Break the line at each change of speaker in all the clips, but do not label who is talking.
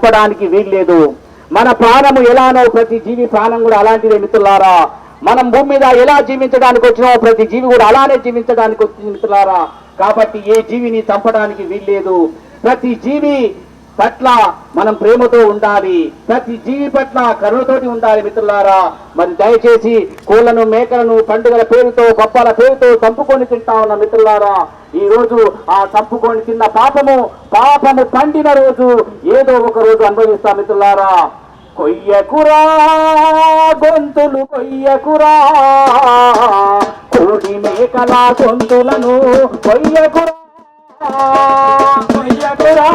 చెప్పడానికి వీల్లేదు. మన ప్రాణము ఎలానో ప్రతి జీవి ప్రాణం కూడా అలాంటిదే మిత్రులారా. మనం భూమి మీద ఎలా జీవించడానికి వచ్చినో ప్రతి జీవి కూడా అలానే జీవించడానికి వచ్చింది మిత్రులారా. కాబట్టి ఏ జీవిని చంపడానికి వీల్లేదు. ప్రతి జీవి పట్ల మనం ప్రేమతో ఉండాలి, ప్రతి జీవి పట్ల కరుణతోటి ఉండాలి మిత్రులారా. మరి దయచేసి కోళ్లను మేకలను పండుగల పేరుతో పప్పాల పేరుతో చంపుకొని తింటా ఉన్న మిత్రులారా, ఈ రోజు ఆ చంపుకొని తిన్న పాపము పండిన రోజు ఏదో ఒక రోజు అనుభవిస్తాం మిత్రులారా. కొయ్యకురా గొంతులు కొయ్యకురా, కోడి మేకల గొంతులను కొయ్యకురా, కొయ్యకురా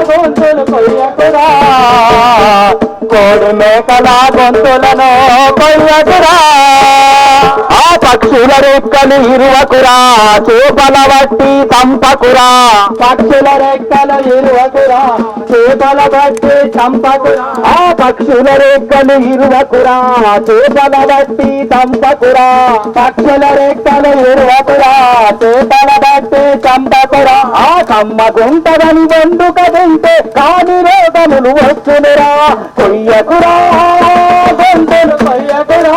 గొంతులు కొయ్యకురా, కోడి మేకల గొంతులను కొయ్యకురా. ఆ పక్షుల రెక్కలు ఇరువకురా, చేపల బట్టి చంపకురా, పక్షుల రెక్కలు ఇరువకురా, చేపల బట్టి చంపకురా. ఆ పక్షుల రెక్కలు ఇరువకురా, చేపల బట్టి చంపకురా, పక్షుల రెక్కలు ఇరువకురా, చేపల బట్టి చంపకురా. ఆ కమ్మగుంటదని వండుక తింటే కాని రోగములు వచ్చునురా. కొయ్యకురా గొంతులు కొయ్యకురా,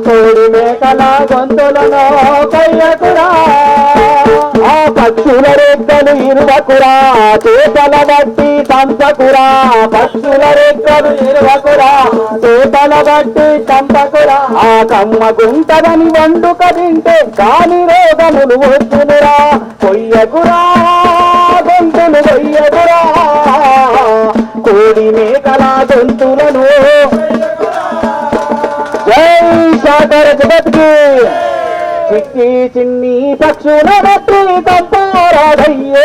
కోడి మేకల గొంతులను కొయ్యకురా. ఆ పక్షుల రెక్కలు ఇరువకురా, చేపల బట్టి చంపకురా, పక్షుల రెక్కలు ఇరువకురా, చేపల బట్టి చంపకురా. ఆ కమ్మగుంటదని వండుక తింటే కాని రోగములు వచ్చునురా. కొయ్యకురా గొంతులు కొయ్యకురా, కోడి మేకల గొంతులను. జై సాగర జగత్కి. చిట్టి చిన్ని పక్షుల బట్టి చంపారాధయ్యో,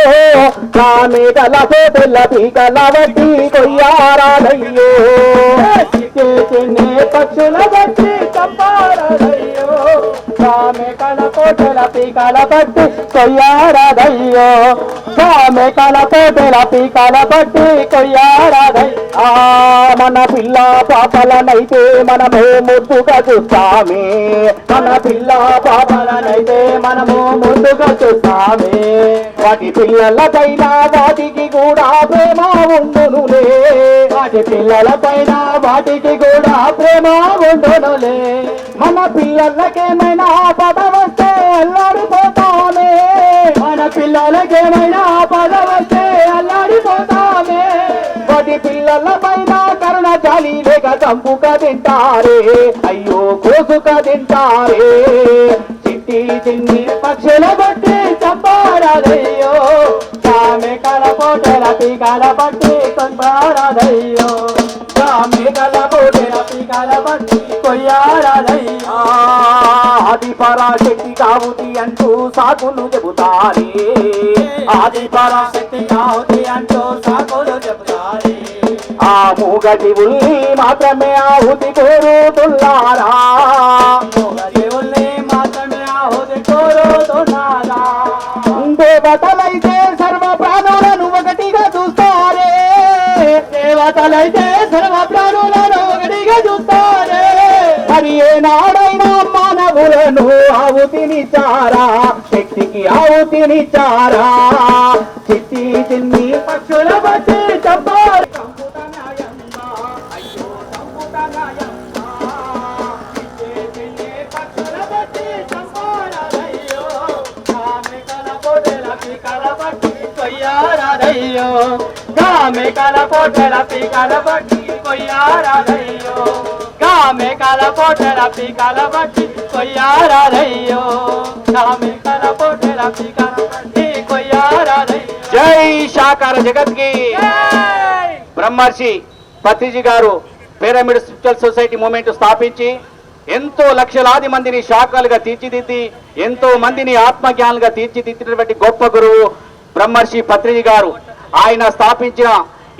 కామెగల పోటెల పీకల బట్టి కొయ్యారాధయ్యో. చిట్టి చిన్ని పక్షుల బట్టి చంపారాధయ్యో, కామెగల పోటెల పీకల బట్టి కొయ్యారాధయ్యో, కామెగల పోటెల పీకల బట్టి కొయ్యారాధయ్యో. మన పిల్ల పాపలనైతే మనము ముద్దుగా చూస్తామే, మన పిల్ల పాపలనైతే మనము ముద్దుగా చూస్తామే. వాటి పిల్లలపైన వాటికి కూడా ప్రేమ ఉండునులే, వాటి పిల్లలపైన వాటికి కూడా ప్రేమ ఉండునులే. మన పిల్లలకేమైనా పదవస్తే అల్లాడిపోతామే, మన పిల్లలకేమైనా పదవస్తే అల్లాడిపోతామే. వాటి పిల్లల పైన కరుణ జాలి లేక చంపుక తింటారే, అయ్యో కోసుక తింటారే. చిట్టి చిన్ని పక్షుల బట్టి చంపారాదయ్యో, కామెకల పోటెల పీకల బట్టి చంపారాదయ్యో, కామెకల పోటెల పీకల బట్టి కొయ్యారాదయ్యో. ఆది పరాశక్తి కావుతి అంటూ సాకులు చెబుతారే, ఆది పరాశక్తి కావుతి అంటూ సాకులు చెబుతారే. ఆ మూగటి ఉల్లి మాత్రమే ఆహుతి కోరుతున్నారా, మూగటి ఉల్లి మాత్రమే ఆహుతి కోరుతున్నారా. దేవతలైతే సర్వ ప్రాణులను ఒకటిగా చూస్తారే, దేవతలైతే సర్వ ప్రాణులను ఒకటిగా చూస్తారే. మరి ఏనాడైనా మానవులను ఆహుతినిచ్చారా, శక్తికి ఆహుతినిచ్చారా. చిట్టి చిన్ని పక్షుల బట్టి చంపారు, కామెకల పోటెల పీకల బట్టి కొయ్యారాదయ్యో, కామెకల పోటెల పీకల బట్టి కొయ్యారాదయ్యో, కామెకల పోటెల పీకల బట్టి కొయ్యారాదయ్యో. జై సాకార జగత్కి. బ్రహ్మర్షి పత్రిజీ గారు పిరమిడ్ స్పిరిచువల్ సొసైటీ మూవ్మెంట్ స్థాపించి ఎంతో లక్షలాది మందిని శాఖలుగా తీర్చిదిద్ది ఎంతో మందిని ఆత్మజ్ఞానులుగా తీర్చిదిద్దినటువంటి గొప్ప గురువు బ్రహ్మర్షి పత్రిజీ గారు. ఆయన స్థాపించిన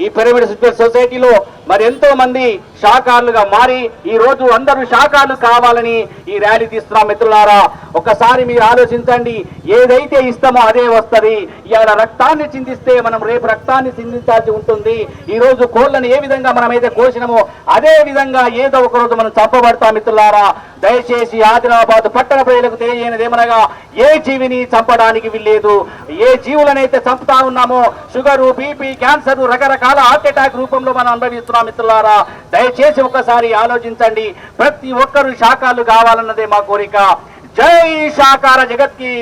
ఈ పిరమిడ్ స్పిరిచువల్ సొసైటీలో మరి ఎంతో మంది శాఖాలుగా మారి ఈ రోజు అందరూ శాఖలు కావాలని ఈ ర్యాలీ తీస్తున్నాం. మిత్రులారా, ఒకసారి మీరు ఆలోచించండి. ఏదైతే ఇస్తామో అదే వస్తుంది. ఇవాళ రక్తాన్ని చిందిస్తే మనం రేపు రక్తాన్ని చిందించాల్సి ఉంటుంది. ఈ రోజు కోళ్ళను ఏ విధంగా మనం అయితే కోసినామో అదే విధంగా ఏదో ఒక రోజు మనం చంపబడతాం. మిత్రులారా, దయచేసి ఆదిలాబాద్ పట్టణ ప్రజలకు తెలియజేయనిది ఏమనగా ఏ జీవిని చంపడానికి వీల్లేదు. ఏ జీవులనైతే చంపుతా ఉన్నామో షుగరు, బీపీ, క్యాన్సర్, రకరకాల హార్ట్ అటాక్ రూపంలో మనం అనుభవిస్తున్నాం. మిత్రులారా, దయచేసి ఒకసారి ఆలోచించండి. ప్రతి ఒక్కరూ శాఖలు కావాలన్నదే మా కోరిక. జై శాకార జగత్కి.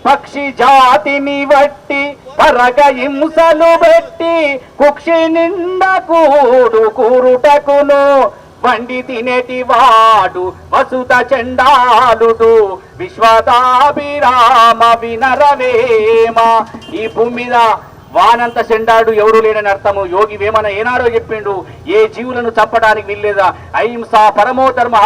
పక్షి జాతిని వట్టి పరగ హింసలు పెట్టి కుక్షి నిండా కూరుటకును వండి తినేటి వాడు వసుత చండాలుడు విశ్వదాభిరామ వినరవేమ. ఈ భూమి మీద వానంత చెండాడు ఎవరు లేడని అర్థము. యోగి వేమన ఏనాడో చెప్పిండు, ఏ జీవులను చంపడానికి వీల్లేదా. అహింస పరమో ధర్మ,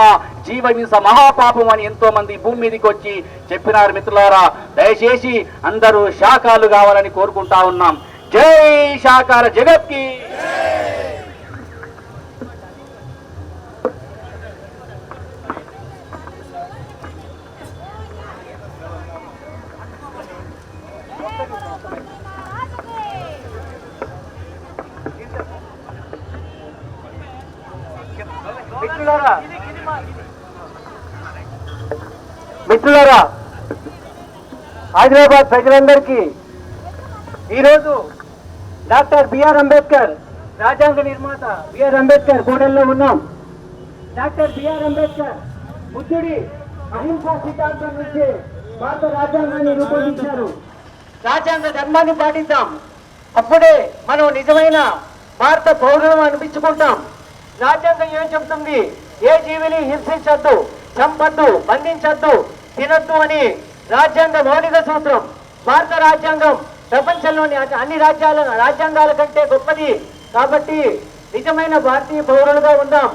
జీవహింస మహాపాపం అని ఎంతో మంది భూమి మీదకి వచ్చి చెప్పినారు. మిత్రులారా, దయచేసి అందరూ శాఖలు కావాలని కోరుకుంటా ఉన్నాం. జై శాకార జగత్కి.
మిత్రులారా, హైదరాబాద్ ప్రజలందరికీ ఈరోజు డాక్టర్ బిఆర్ అంబేద్కర్, రాజ్యాంగ నిర్మాత బిఆర్ అంబేద్కర్ కోడల్లో ఉన్నాం. డాక్టర్ బిఆర్ అంబేద్కర్ బుద్ధుడి అహింసా సిద్ధాంతం నుంచి భారత రాజ్యాంగాన్ని రూపొందించారు. రాజ్యాంగ ధర్మాన్ని పాటిద్దాం, అప్పుడే మనం నిజమైన భారత పౌరులను అనిపించుకుంటాం. రాజ్యాంగం ఏం చెబుతుంది? ఏ జీవిని హింసించద్దు, చంపద్దు, బంధించద్దు, తినద్దు అని రాజ్యాంగ మౌలిక సూత్రం. భారత రాజ్యాంగం ప్రపంచంలోని అన్ని రాజ్యాంగాల కంటే గొప్పది. కాబట్టి నిజమైన భారతీయ పౌరులుగా ఉందాం,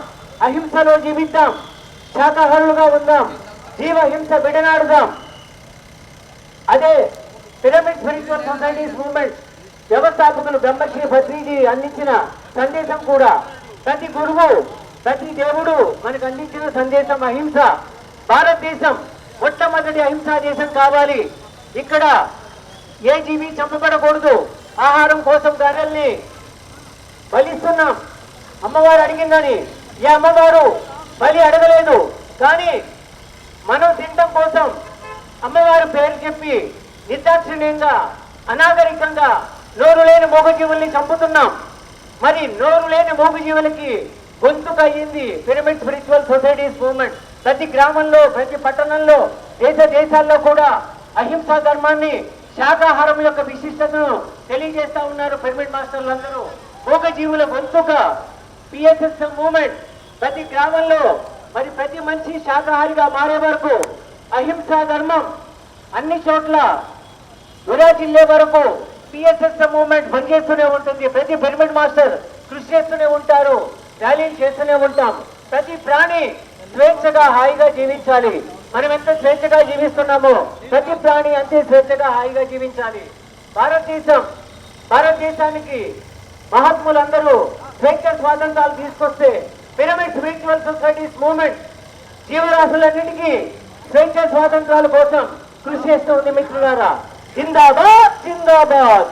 అహింసలో జీవిద్దాం, శాకాహారులుగా ఉందాం, జీవహింస విడనాడుదాం. అదే పిరమిడ్ స్పిరిచువల్ సొసైటీస్ మూవ్మెంట్ వ్యవస్థాపకులు బ్రహ్మశ్రీ భద్రీజీ అందించిన సందేశం కూడా. ప్రతి గురువు, ప్రతి దేవుడు మనకు అందించిన సందేశం అహింస. భారతదేశం మొట్టమొదటి అహింసా దేశం కావాలి. ఇక్కడ ఏ జీవి చంపబడకూడదు. ఆహారం కోసం గర్రెల్ని బలిస్తున్నాం. అమ్మవారు అడిగిందని ఈ అమ్మవారు బలి అడగలేదు, కానీ మనం తినడం కోసం అమ్మవారు పేరు చెప్పి నిర్దాక్షిణ్యంగా, అనాగరికంగా నోరు లేని మూగజీవుల్ని చంపుతున్నాం. మరి నోరు లేని మూగజీవులకి గొంతుక అయ్యింది పిరమిడ్ స్పిరిచువల్ సొసైటీస్ మూవ్మెంట్. ప్రతి గ్రామంలో, ప్రతి పట్టణంలో, దేశాల్లో కూడా అహింసా ధర్మాన్ని, శాకాహారం యొక్క విశిష్టతను తెలియజేస్తా ఉన్నారు పిరమిడ్ మాస్టర్లందరూ. మూగజీవుల గొంతుక పిఎస్ఎస్ మూవ్మెంట్ ప్రతి గ్రామంలో, మరి ప్రతి మనిషి శాకాహారిగా మారే వరకు అహింసా ధర్మం అన్ని చోట్ల విరాజిల్లే వరకు పిఎస్ఎస్ మూవ్మెంట్ పనిచేస్తూనే ఉంటుంది. ప్రతి పిరమిడ్ మాస్టర్ కృషి చేస్తూనే ఉంటారు, ర్యాలీలు చేస్తూనే ఉంటాం. ప్రతి ప్రాణి స్వేచ్ఛగా హాయిగా జీవించాలి. మనం ఎంత స్వేచ్ఛగా జీవిస్తున్నామో ప్రతి ప్రాణి అంతే స్వేచ్ఛగా హాయిగా జీవించాలి. భారతదేశానికి మహాత్ములందరూ స్వేచ్ఛ స్వాతంత్రాలు తీసుకొస్తే పిరమిడ్ స్పిరిచువల్ సొసైటీస్ మూవ్మెంట్ జీవరాశులన్నిటికీ స్వేచ్ఛ స్వాతంత్రాల కోసం కృషి చేస్తూ ఉంది. మిత్రులారా, జిందాబాద్ జిందాబాద్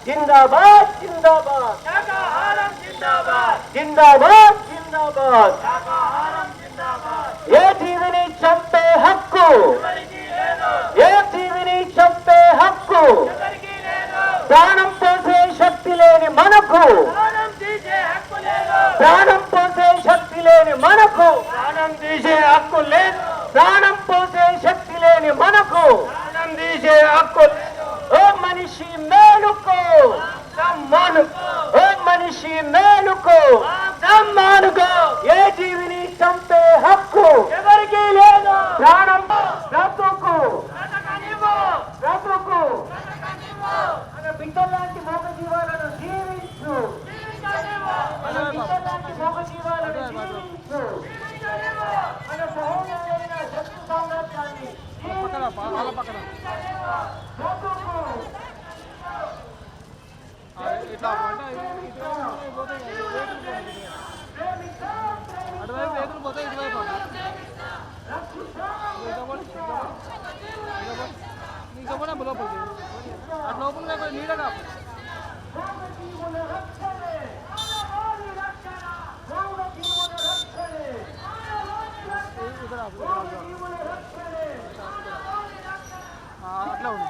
జిందాబాద్ జిందాబాద్ జిందాబాద్ జిందాబాద్. ఏ జీవిని చంపే హక్కు, ఏ జీవిని చంపే హక్కు, ప్రాణం పోసే శక్తి లేని మనకు, ప్రాణం పోసే శక్తి లేని మనకు, ప్రాణం తీసే హక్కు లేదు, ప్రాణం పోసే శక్తి లేని మనకు, ప్రాణం తీసే హక్కు. ఓ మనిషి మేలుకో, ఓ మనిషి మేలుకో, సమ్మానుకో. ఏ జీవిని చంపే హక్కు ఎవరికి లేదు. ప్రాణం
అట్లా ఉంది.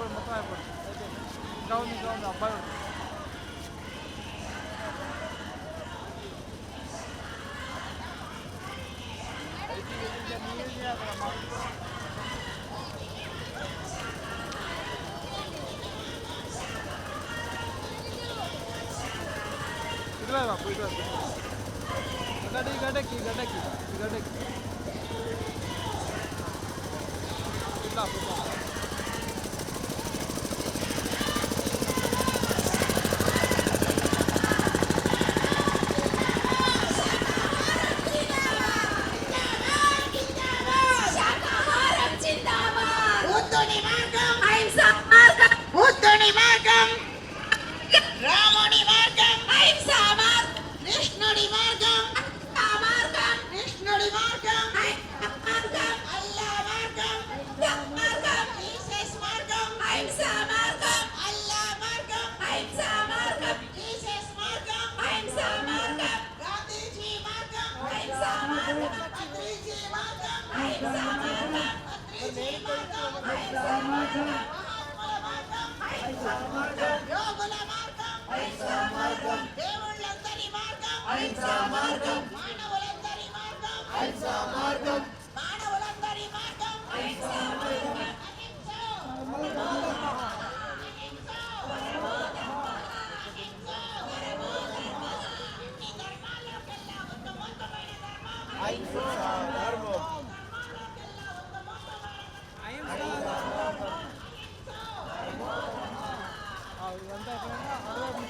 మొత్తం అయిపోతుంది. ఇంకా ఉంది అబ్బాయి ఇటువై బాబు ఇటువై గడ్డకి ఇట్లా
రాముని మార్గం అహింసా మార్గం కృష్ణుడి మార్గం కృష్ణుడి మార్గం అల్లా మార్గం జీసస్ మార్గం అహింసా మార్గం అల్లా మార్గం అహింసా మార్గం జీసస్ మార్గం అహింసా మార్గం గాంధీజీ మార్గం అహింసా మార్గం పత్రిజీ మార్గం అహింసా మార్గం పత్రిజీ మార్గం అహింసా మార్గం యోగుల మార్గం అహింసా మార్గం దేవుళ్ళందరి మార్గం అహింసా మార్గం మానవులందరి మార్గం అహింసా మార్గం మానవులందరి మార్గం అహింసా మార్గం అహింసా ఈ ధర్మాల్లోకెల్లా ఉత్తమోత్తమైన ధర్మం అహింసా ధర్మం
ఇదంతా ఎక్కడైనా అరవై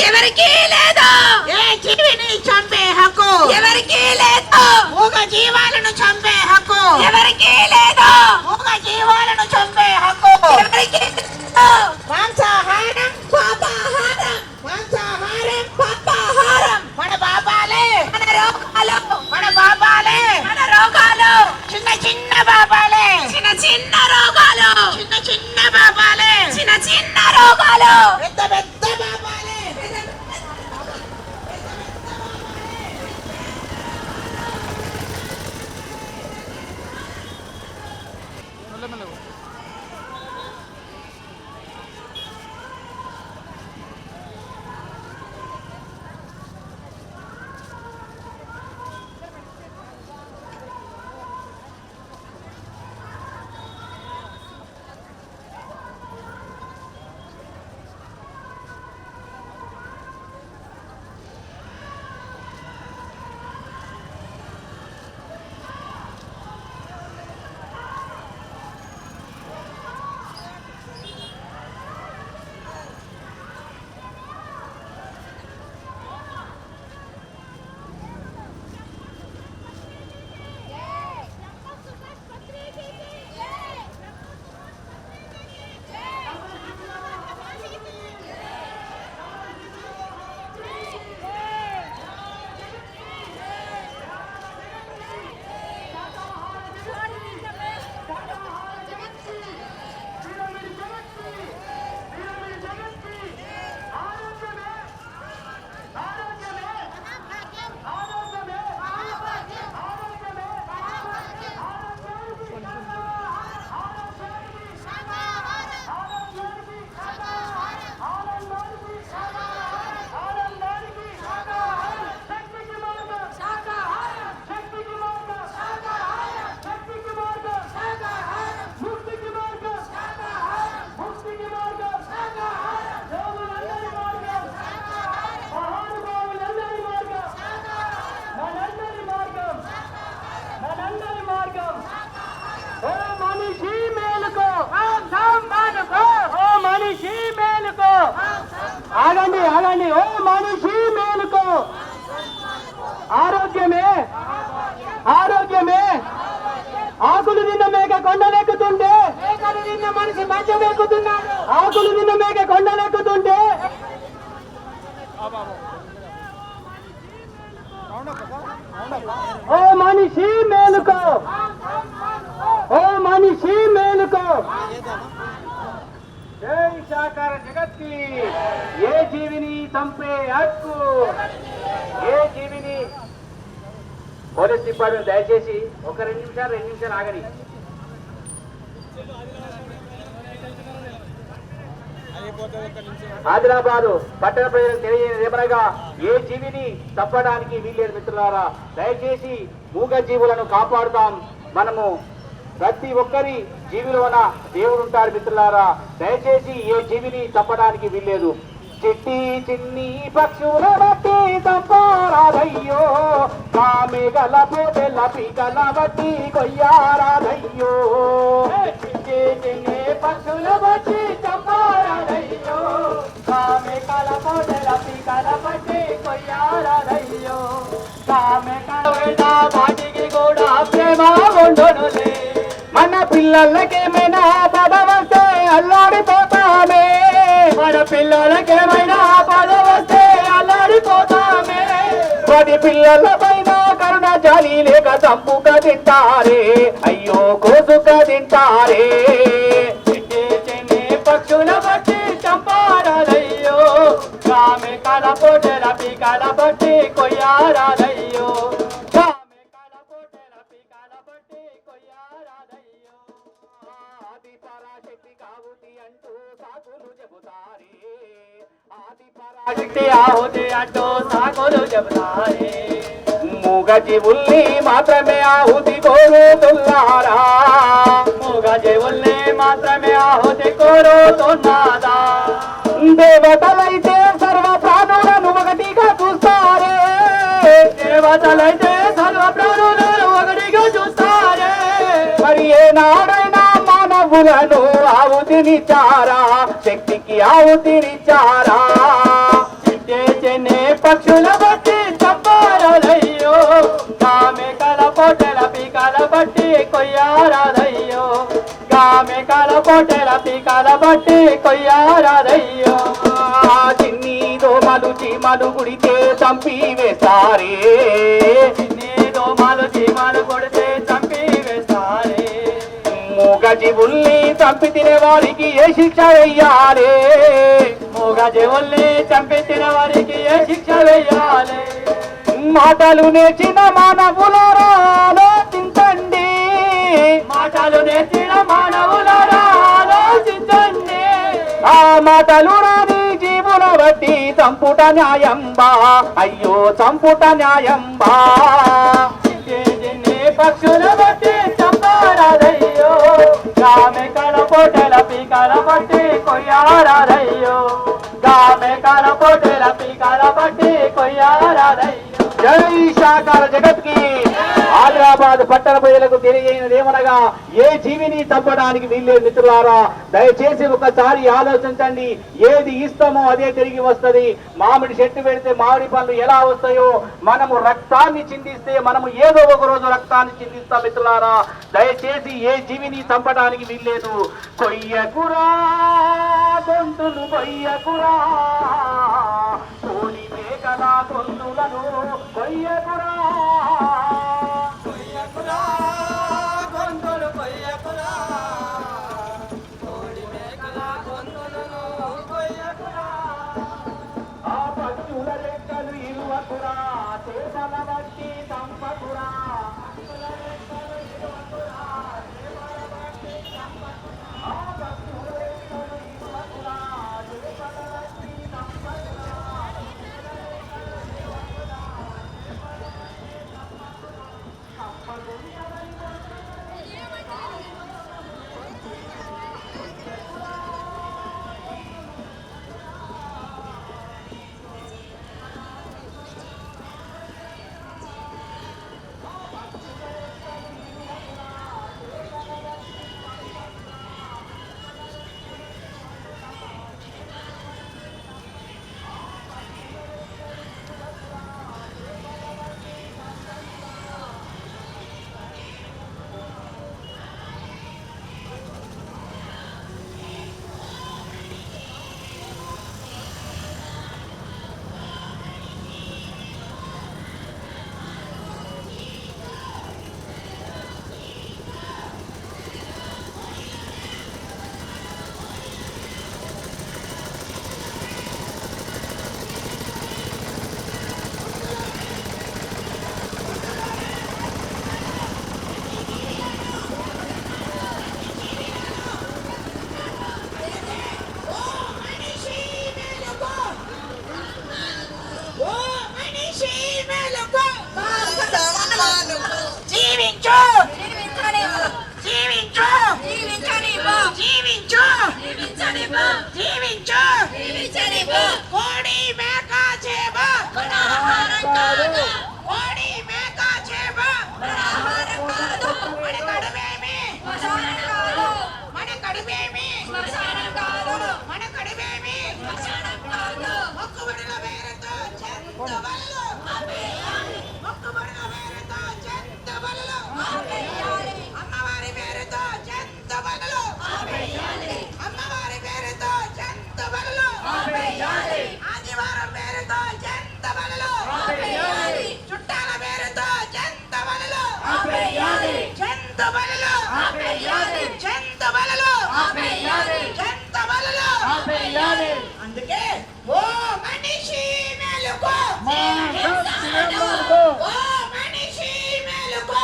ఎవరికి లేదు. ఏ జీవిని చంపే హక్కు ఎవరికి లేదు. మూగ జీవాలను చంపే హక్కు ఎవరికి లేదు. మూగ జీవాలను చంపే హక్కు ఎవరికి లేదు. మాంసాహారం పాపాహారం మాంసాహారం పాపాహారం మన బాబాలే మన రోగాలు మన బాబాలే మన రోగాలు చిన్న చిన్న బాబాలే చిన్న చిన్న రోగాలు చిన్న చిన్న బాబాలే చిన్న రోగాలు పెద్ద పెద్ద పాపాలే
మెల్లమెల్లగా
ఆగండి ఆగండి ఓ మనిషి మేలుకో ఆరోగ్యమే ఆరోగ్యమే ఆకులు తిన్న మేక కొండలెక్కుతుంటే మేకలు తిన్న మనిషి మంచం ఎక్కుతున్నాడు ఆకులు తిన్న మేక కొండలెక్కుతుంటే ఓ మనిషి మేలుకో ఓ మనిషి మేలుకో జై సాకార జగత్ కి ఏ జీవిని చంపే హక్కు ఏ జీవిని పోలీస్ డిపార్ట్మెంట్ దయచేసి ఒక 2 నిమిషాలు ఆగని ఆదిలాబాదు పట్టణ ప్రజలకు తెలియజేయమనగా ఏ జీవిని తప్పడానికి వీల్లేదు మిత్రులారా దయచేసి మూగ జీవులను కాపాడుతాం మనము ప్రతి ఒక్కరి జీవిలోన దేవుడు ఉంటారు మిత్రులారా దయచేసి ఏ జీవిని తప్పడానికి వీల్లేదు చిట్టి చిన్ని పక్షుల బట్టి తప్పారాదయ్యో కామె గల పోటెల పీకల బట్టి కొయ్యారాదయ్యో చిట్టి చిన్ని పక్షుల బట్టి తప్పారాదయ్యో కామె గల పోటెల పీకల బట్టి కొయ్యారాదయ్యో కామె గల వాటికి కూడా ప్రేమ ఉండనులే మన పిల్లలకేమైనా పదవస్తే అల్లాడిపోతామే మన పిల్లలకేమైనా పదవస్తే అల్లాడిపోతామే వాటి పిల్లల పైన కరుణ జాలి లేక చంపుక తింటారే అయ్యో కోసుక తింటారే పక్షుల బట్టి చంపారాదయ్యో కామె కల పొట్టెల పీకల బట్టి కొయ్యారాదయ్యో కామె కల పొట్టెల పీకల బట్టి కొయ్యారాదయ్యో ఆది పరాశక్తి కావుతి అంటూ సాకులు చెబుతారే ఆది పరాశక్తి ఆహుతి అంటూ సాకులు చెబుతారే మూగ జీవుల్ని మాత్రమే ఆహుతి కోరుతున్నారా మూగ జీవుల్ని మాత్రమే ఆహుతి కోరుతున్నారా దేవతలైతే సర్వ ప్రాణులను ఒకటిగా చూస్తారే దేవతలైతే సర్వ ప్రాణులను ఒకటిగా చూస్తారే మరి ఏనాడైనా మానవులను ఆహుతినిచ్చారా శక్తికి ఆహుతినిచ్చారా చెన్నే పక్షుల బట్టి చంపారాదయ్యో కామె కల పొట్టెల పీకల బట్టి కొయ్యారాదయ్యో కామె కల పొట్టెల పీకల బట్టి కొయ్యారాదయ్యో చిన్ని దోమలు చీమలు గుడితే చంపి వేస్తారే చిన్ని దోమలు చీమలు కొడితే చంపి వేస్తారే
మూగ జీవుల్ని చంపి తినే వారికి ఏ శిక్ష వెయ్యాలి?
మూగ జీవుల్ని చంపి తినే వారికి ఏ శిక్ష వేయాలి?
మాటలు నేర్చిన మానవులారా ఆలోచించండి.
మాటలు నేర్చిన మానవులారా ఆలోచించండి.
ఆ మాటలు రాని జీవుల బట్టి చంపుట న్యాయంబా, అయ్యో చంపుట న్యాయంబా.
పక్షుల బట్టి చంపారాదయ్యో, గామెకల పొటెల పీకల బట్టి కొయ్యారాదయ్యో, గామెకల పొటెల పీకల బట్టి కొయ్యారాదయ్యో.
జై సాకార జగత్ కి. ఆదిలాబాద్ పట్టణ ప్రజలకు తెలియజేయనదేమనగా ఏ జీవిని చంపడానికి వీల్లేదు మిత్రులారా. దయచేసి ఒకసారి ఆలోచించండి. ఏది ఇస్తామో అదే తిరిగి వస్తది. మామిడి చెట్టు పెడితే మామిడి పండ్లు ఎలా వస్తాయో, మనము రక్తాన్ని చిందిస్తే మనము ఏదో ఒక రోజు రక్తాన్ని చిందిస్తాం మిత్రులారా. దయచేసి ఏ జీవిని చంపడానికి వీల్లేదు. కొయ్యకురా గొంతులు కొయ్యకురా, కోడి మేకల గొంతులను కొయ్యకురా.
కొయ్యకురా గొంతులు కొయ్యకురా, కోడి మేకల గొంతులను కొయ్యకురా.
ఆ పక్షుల రెక్కలు ఇరువకురా, చేపల బట్టి చంపకురా.
జీవించు జీవించు జీవించు జీవించు జీవించు. కోడి మేక చేప మన ఆహారం కాదు, కోడి మేక చేప మన ఆహారం కాదు. మన కడుపేమి శ్మశానం కాదు, మన కడుపేమి శ్మశానం కాదు, మన కడుపేమి శ్మశానం కాదు. మొక్కుబడుల పేరుతో చెత్త వల్లు ఆపేయాలి, మొక్కుబడుల పేరుతో చెత్త వల్లు ఆపేయాలి. అమ్మవారి పేరుతో చెత్త వల్లు ఆపేయాలి, అమ్మవారి పేరుతో చెత్త వల్లు ఆపేయాలి. ఆదివారం పేరుతో చెత్త వల్లు ఆపేయాలి, చుట్టాల పేరుతో చెత్త వల్లు ఆపేయాలి, చెత్త వల్లు ఆపేయాలి, చెత్త వల్లు ఆపేయాలి, చెత్త వల్లు ఆపేయాలి. అందుకే ఓ మనిషి మేలుకో, ఓ మనిషి మేలుకో, ఓ మనిషి మేలుకో,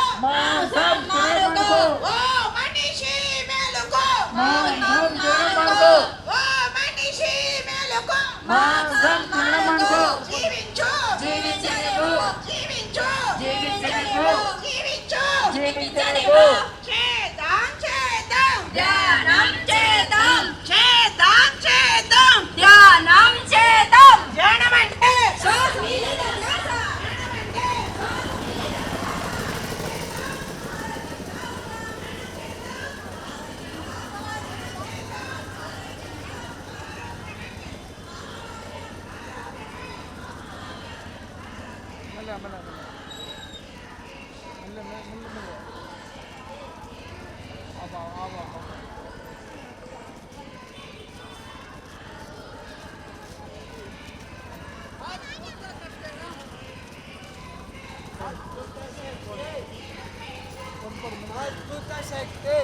ఓ మనిషి మేలుకో. జీవించు జీవించు జీవించు జీవించు జీవించు. చేద్దాం చేద్దాం ధ్యానం చేద్దాం, చేద్దాం చేద్దాం ధ్యానం చేద్దాం. ధ్యానం అంటే
మెల్ల మెల్ల మెల్ల మెల్ల మెల్ల మెల్ల. Aba Aba Aba. Ajuda a gente.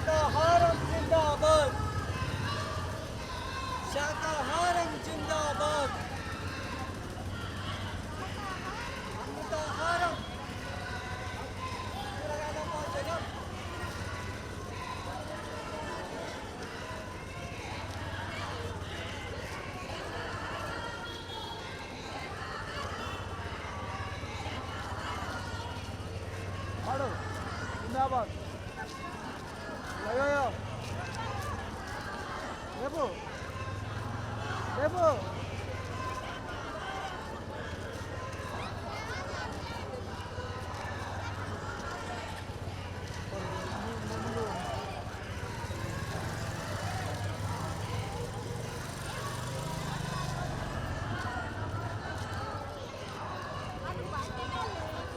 శాకాహారం జిందాబాద్ శాకాహారం జిందాబాద్ అమృతాహారం కూరగాయల భోజనం పాడు జిందాబాద్ అయ్యో రేపు రేపు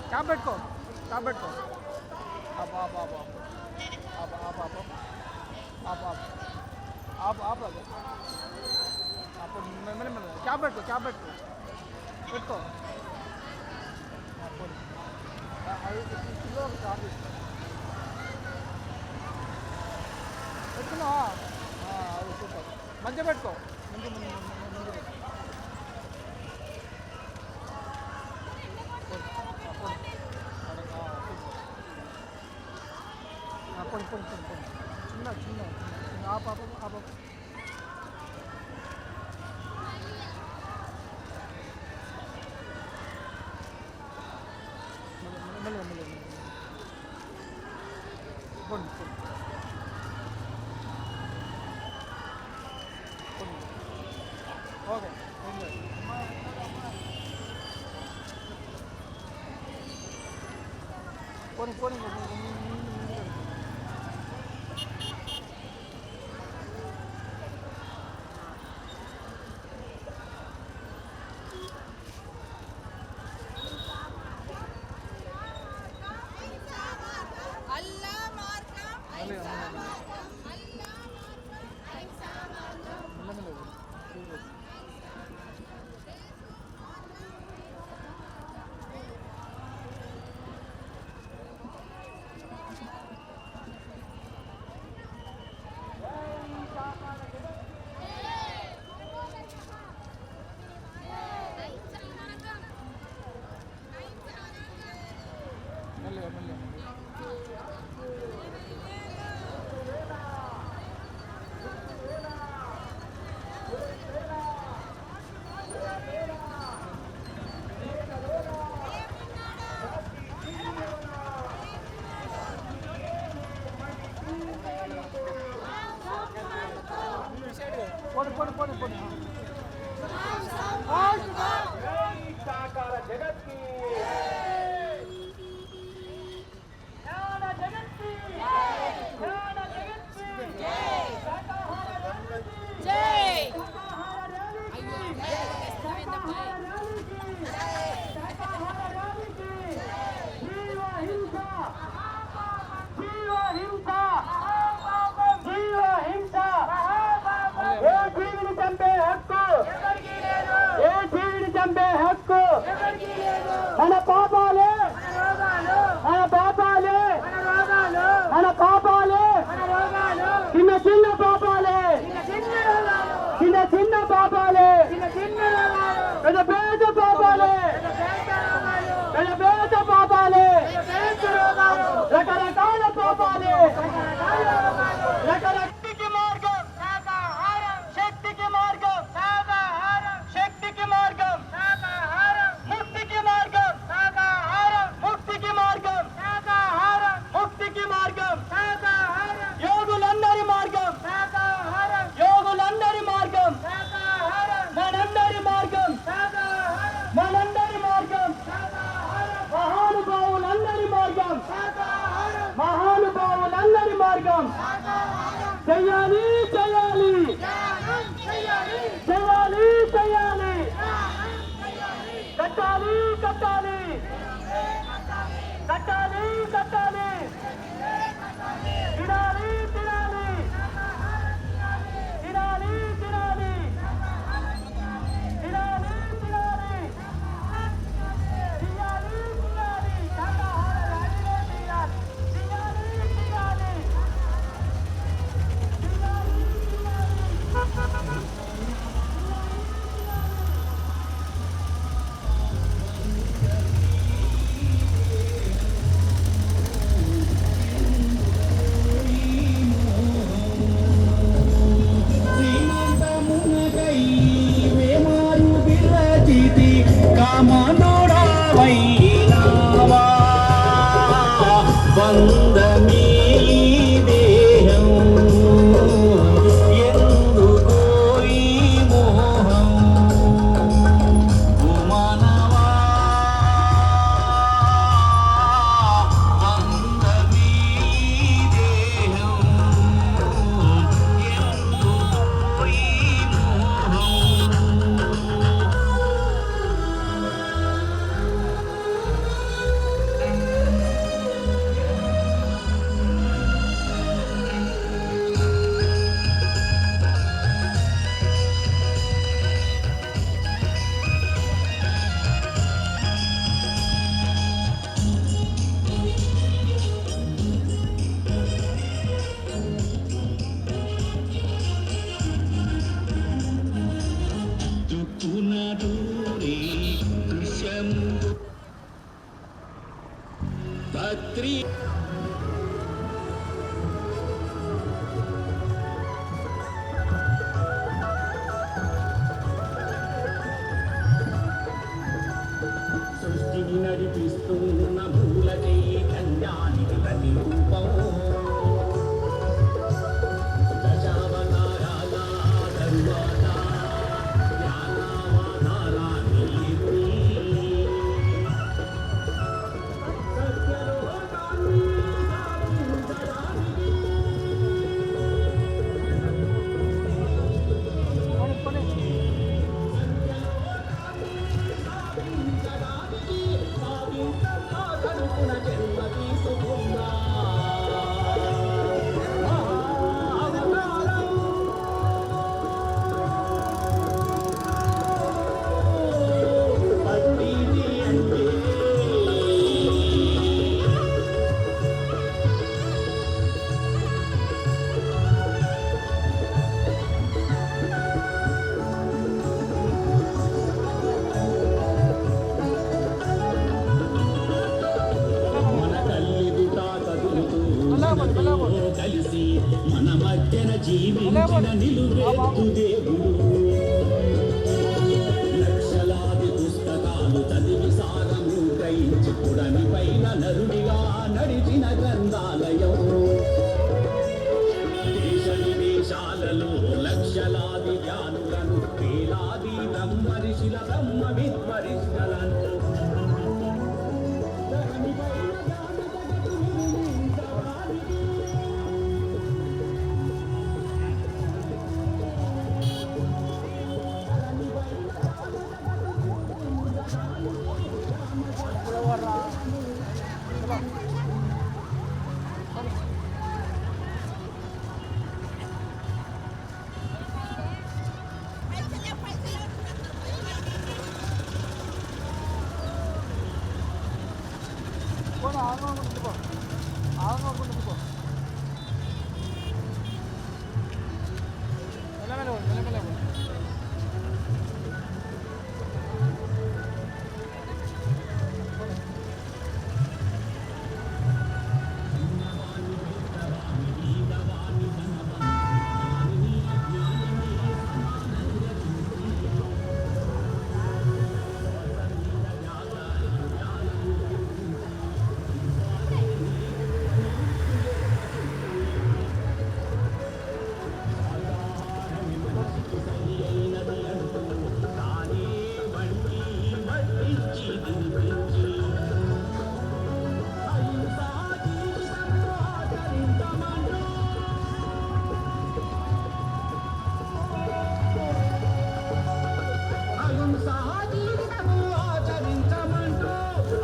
క్యాప్ పెట్టుకో క్యాప్ పెట్టుకో ఆప్ ఆప్ ఆప్ ఆప్ ఆప్ ఆప్ ఆప్ ఆప్ ఆప్ ఆప్ ఆప్ అప్పుడు మెల్లమెల్ల క్యాప్ పెట్టుకో క్యాప్ పెట్టుకో పెట్టుకో అప్పుడు కిలో ఒక క్యాప్ తీసుకో పెట్టుకున్నావా అది సూపర్ మంచిగా పెట్టుకో మంచి చిన్న చిన్న ఆ పాప ఆ పాప ఓకే పోనీ పోనీ
సాకార జగత్కి మన పాపాలే మన పాపాలే మన పాపాలే చిన్న చిన్న పాపాలే చిన్న చిన్న పాపాలే పెద్ద పెద్ద పాపాలే పెద్ద పెద్ద పాపాలే రకరకాల పాపాలే శక్తికి మార్గం శక్తికి మార్గం శక్తికి మార్గం ముక్తికి మార్గం ముక్తికి మార్గం ముక్తికి మార్గం యోగులందరి మార్గం యోగులందరి మార్గం మనందరి మార్గం మనందరి మార్గం మహానుభావులందరి మార్గం మహానుభావులందరి మార్గం చెయ్యాలి చెయ్యాలి చెయ్యాలి చెయ్యాలి కట్టాలి కట్టాలి కట్టాలి కట్టాలి తినాలి తినాలి తినాలి తినాలి తినాలి తినాలి తినాలి తినాలి శాకాహార రాజులే తినాలి తినాలి తినాలి
భద్రి సృష్టిని నడిపిస్తున్న మూల చైతన్యానికి ప్రతిరూపం దశావతారాల తరువాత జ్ఞానావతారాన్ని ఎత్తి సత్యలోకాన్ని సాధించడానికి కనుకున జన్మ తీసుకున్నా పట్టిది అంటే మన తల్లిదుట కదులుతూ మనతో కలిసి మన మధ్యన జీవించిన నిలువెత్తు దేవుడు లక్షలాది పుస్తకాలు చదివి సారము గ్రహించి పుడమి పైన నరుడిగా నడిచిన గ్రంథాలయం దేశ విదేశాలలో లక్షలాది జ్ఞానులను వేలాది బ్రహ్మ ఋషుల బ్రహ్మ విద్వరిష్ఠలను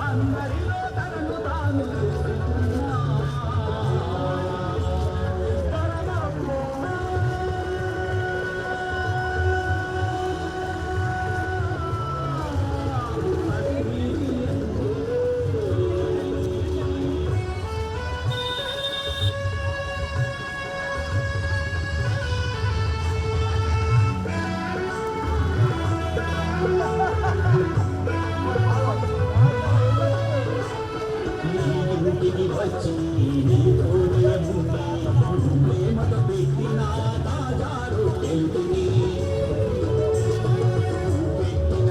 అందరిలో తనను తాను ఇంటికి వచ్చి నీతోనే ఉండి ప్రేమతో పెట్టిన తాజా రొట్టెల్ని పెట్టిన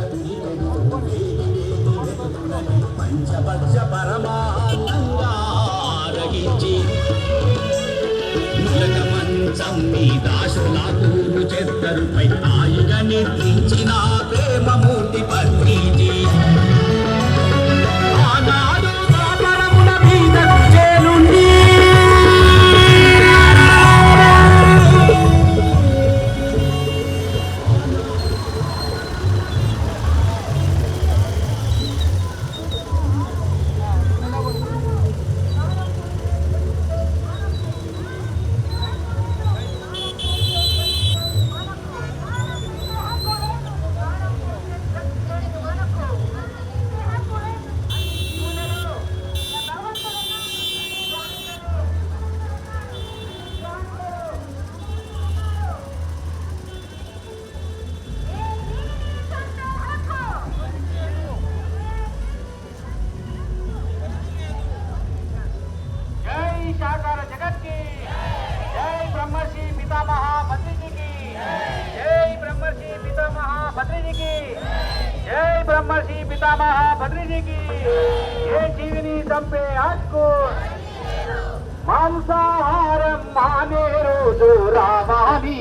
పంచపక్ష పరమాన్నంగా ఆరగించి నులక మంచం మీద శులాకూరు చెద్దరుపై హాయిగా నిద్రించిన ప్రేమమూర్తి పత్రిజీ ఆనాడు పాపరముల మీద చేలుండి
బ్రహ్మర్షి పితామహ భద్రిజీకి ఏ జీవిని చంపే హక్కు మాంసాహారం మానే రోజు రావాలి,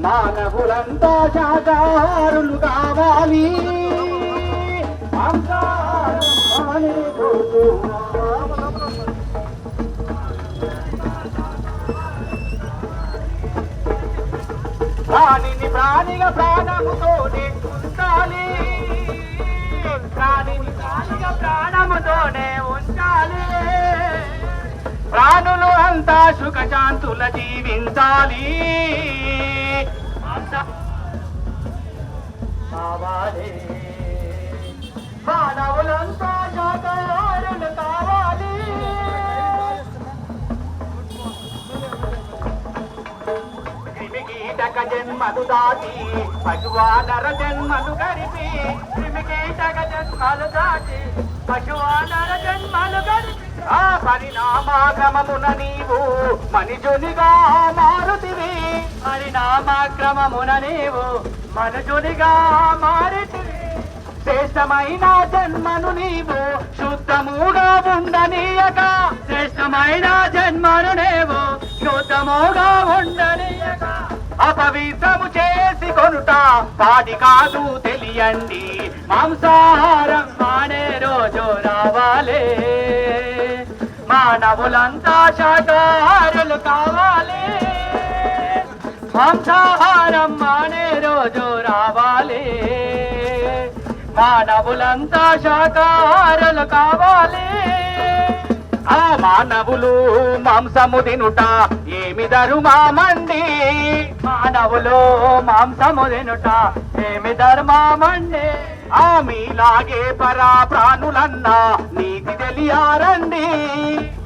మానవులంతా శాకాహారులు కావాలి, మాంసాహారం మానే రోజు ప్రాణిని ప్రాణిగా ప్రాణముతోనే ఉంచాలి, ప్రాణిని ప్రాణిగా ప్రాణముతోనే ఉంచాలి, ప్రాణులు అంతా సుఖశాంతుల జీవించాలి, కావాలి, మానవులంతా శాకాహారులు కావాలి. క్రిమికీటక జన్మలు దాటి పశువానర జన్మలు గడిపి, క్రిమికీటక జన్మలు దాటి పశువానర జన్మలు గడిపి ఆ పరిణామక్రమమున నీవు మనుజునిగా మారుతివి, పరిణామక్రమమున నీవు మనుజునిగా మారుతివి, శ్రేష్టమైన జన్మను నీవు శుద్ధముగా ఉండనీయక, శ్రేష్టమైన జన్మను నీవు శుద్ధముగా ఉండనీయక, అపవిత్రము చేసి కొనుట పాడి కాదు తెలియండి, మాంసాహారం మానే రోజు రావాలి, మానవులంతా శాకాహారులు కావాలి, మాంసాహారం మానే రోజు రావాలి, మానవులంతా శాకాహారులు కావాలి. ఆ మానవులు మాంసము తినుట ఏమి ధర్మమండి, మానవులు మాంసము తినుట ఏమి ధర్మమండి, ఆ మీలాగే పరా ప్రాణులన్నా నీతి తెలియారండి,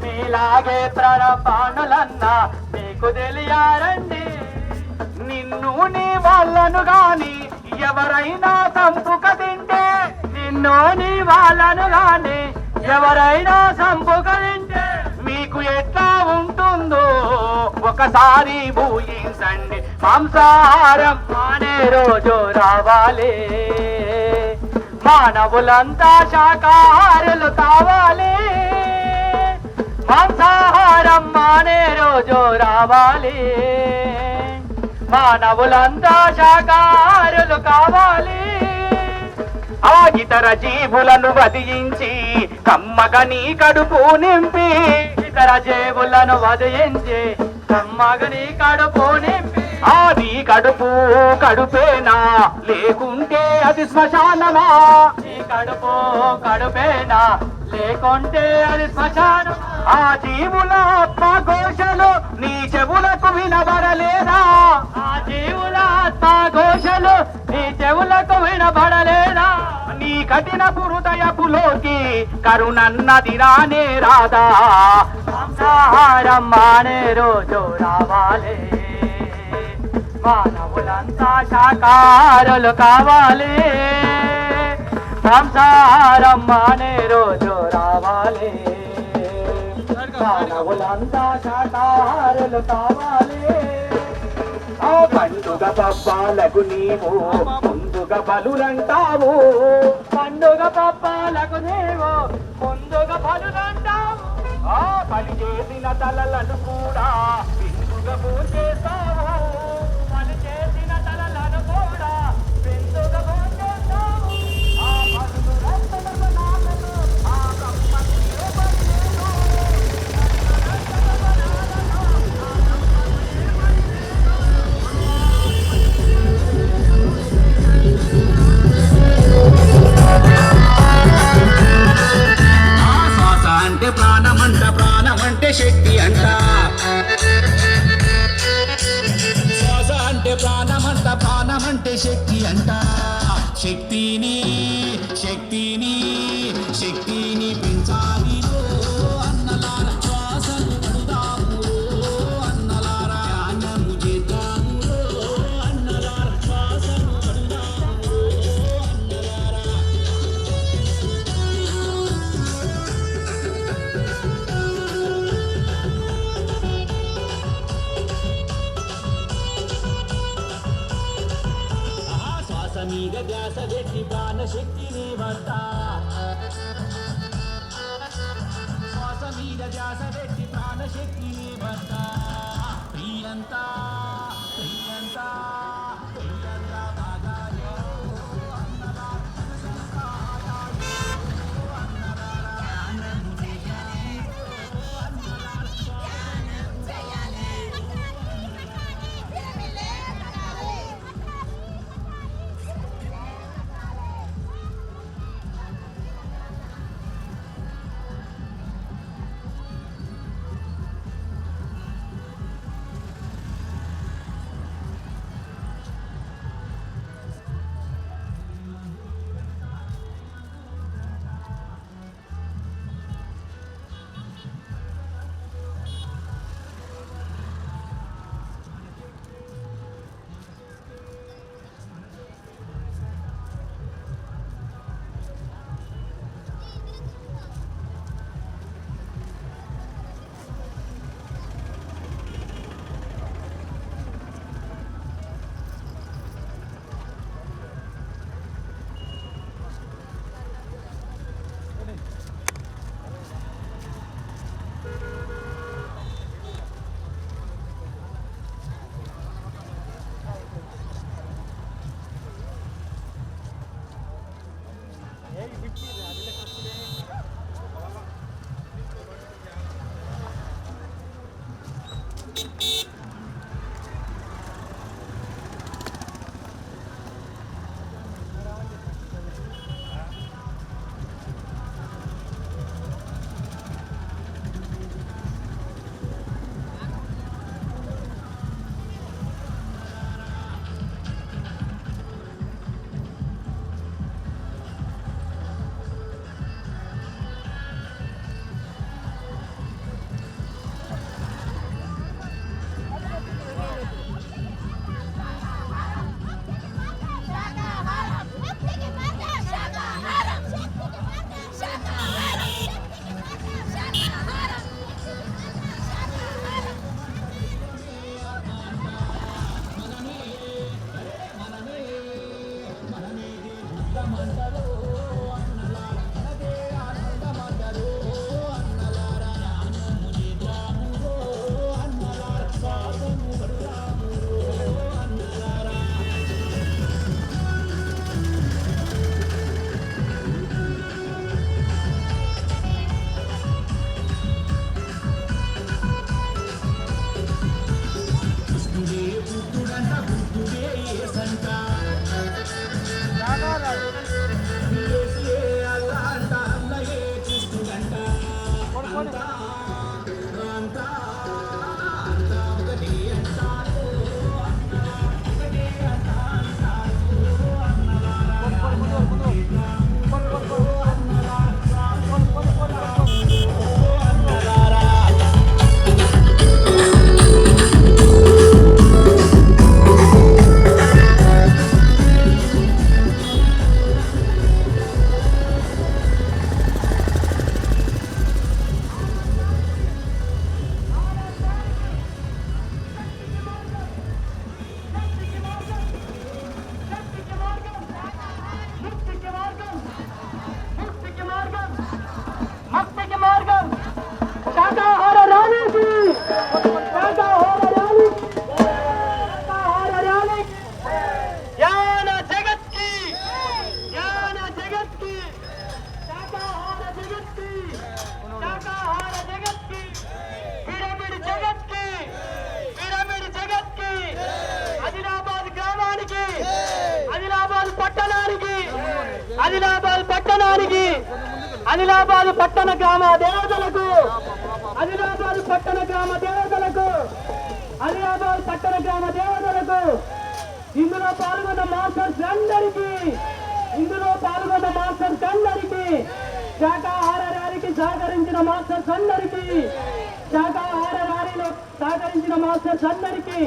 మీలాగే పరా ప్రాణులన్నా నీకు తెలియారండి, నిన్ను నీ వాళ్ళను గాని ఎవరైనా సంపుక తింటే, నిన్ను నీ వాళ్ళను గాని ఎవరైనా సంపుక తింటే మీకు ఎట్లా ఉంటుందో ఒకసారి ఊహించండి, మాంసాహారం మానే రోజు రావాలి, మానవులంతా శాకాహారులు కావాలి, మాంసాహారం మానే రోజు రావాలి, మానవులంతా శాకాహారులు కావాలి. ఆ ఇతర జీవులను వధించి కమ్మగని కడుపు నింపి, ఇతర జీవులను వధించి కమ్మగని కడుపు నింపి, ఆది కడుపు కడుపేనా లేకుంటే అది శ్మశానమా, నీ కడుపు కడుపేనా లేకుంటే అది శ్మశానం, ఆ జీవుల ఆత్మఘోషలు నీ చెవులకు వినబడలేదా, ఆ జీవుల ఆత్మఘోషలు నీ చెవులకు వినబడలేదా, నీ కఠిన హృదయపులోకి కరుణన్నది రానే రాదా, మాంసాహారం మానే రోజు రావాలి, మానవులంతా శాకాహారులు కావాలి, మాంసాహారం మానే రోజు రావాలి, మానవులంతా శాకాహారులు కావాలి. ఆ పండుగ పబ్బాలకు నీవు ముందుగా బలులంటావు, పండుగ పబ్బాలకు నీవు ముందుగా బలులంటావు, ఆ పని చేసిన తలలను కూడా విందుగా పూజేస్తావు, పని చేసిన తలలను కూడా విందుగా పూజేస్తావు, ఆ పనులు రక్తలకు నామలు ఆ బ్రహ్మకి
అంటే ప్రాణమంట, ప్రాణమంటే శక్తి అంట, శ్వాస అంటే ప్రాణమంట, ప్రాణమంటే శక్తి అంట, శక్తిని శక్తిని శక్తిని పెంచాలి అన్నలార, శ్వాసను పడుదాము అన్నలార, ధ్యానము చేద్దాము అన్నలార, శ్వాసను పడుదాము అన్నలార. శ్వాస మీద ధ్యాస పెట్టి ధ్యాస పెట్టి ప్రాణశక్తి భర్త ప్రియంతా ప్రియంతా ప్రియంతా బాగానే
ఆదిలాబాద్ పట్టణానికి ఆదిలాబాద్ పట్టణ గ్రామ దేవతలకు ఆదిలాబాద్ పట్టణ గ్రామ దేవతలకు ఆదిలాబాద్ పట్టణ గ్రామ దేవతలకు ఇందులో పాల్గొన్న మాస్టర్స్ అందరికీ శాకాహార ర్యాలీకి సహకరించిన మాస్టర్స్ అందరికీ శాకాహార ర్యాలీలో సహకరించిన మాస్టర్స్ అందరికీ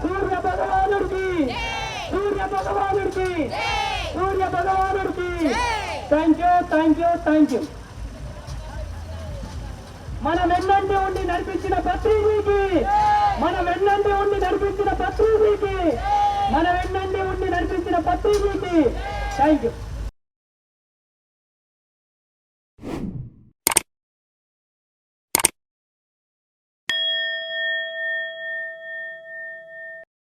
సూర్య భగవానుడికి థ్యాంక్ యూ. మన వెన్నంటి ఉండి నడిపించిన పత్రికకి థ్యాంక్ యూ.